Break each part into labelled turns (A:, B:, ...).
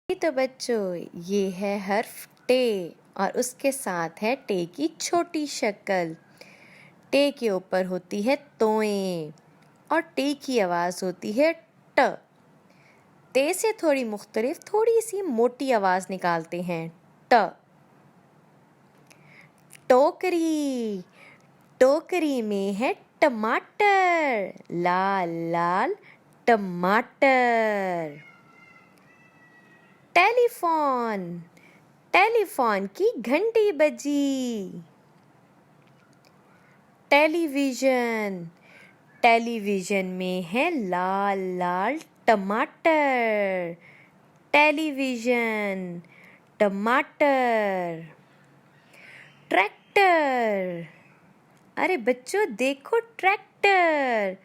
A: तो बच्चों ये है हर्फ टे और उसके साथ है टे की छोटी शक्ल। टे के ऊपर होती है तोएं और टे की आवाज़ होती है ट। टे से थोड़ी मुख्तलिफ थोड़ी सी मोटी आवाज़ निकालते हैं ट। टोकरी, टोकरी में है टमाटर, लाल लाल टमाटर। टेलीफोन, टेलीफोन की घंटी बजी। टेलीविज़न, टेलीविज़न में है लाल लाल टमाटर, टेलीविज़न टमाटर। ट्रैक्टर, अरे बच्चों देखो ट्रैक्टर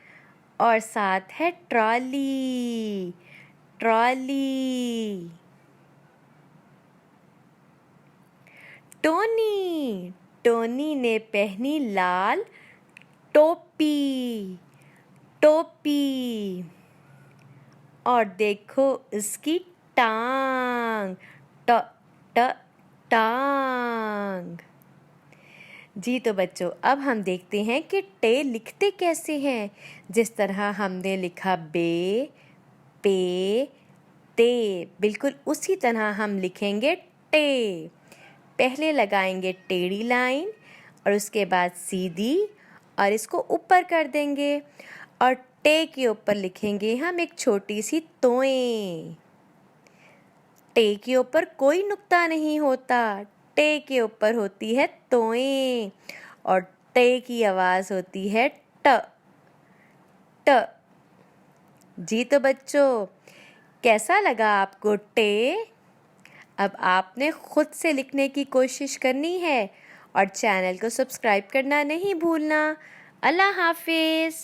A: और साथ है ट्रॉली, ट्रॉली। टोनी, टोनी ने पहनी लाल टोपी, टोपी। और देखो इसकी टांग, ट ट टांग। जी तो बच्चों अब हम देखते हैं कि टे लिखते कैसे हैं। जिस तरह हमने लिखा बे, पे, ते, बिल्कुल उसी तरह हम लिखेंगे टे। पहले लगाएंगे टेढ़ी लाइन और उसके बाद सीधी और इसको ऊपर कर देंगे और टे के ऊपर लिखेंगे हम एक छोटी सी तोएं। टे के ऊपर कोई नुक्ता नहीं होता, टे के ऊपर होती है तोएं और टे की आवाज़ होती है ट, ट। जी तो बच्चों कैसा लगा आपको टे? अब आपने खुद से लिखने की कोशिश करनी है और चैनल को सब्सक्राइब करना नहीं भूलना। अल्लाह हाफिज़।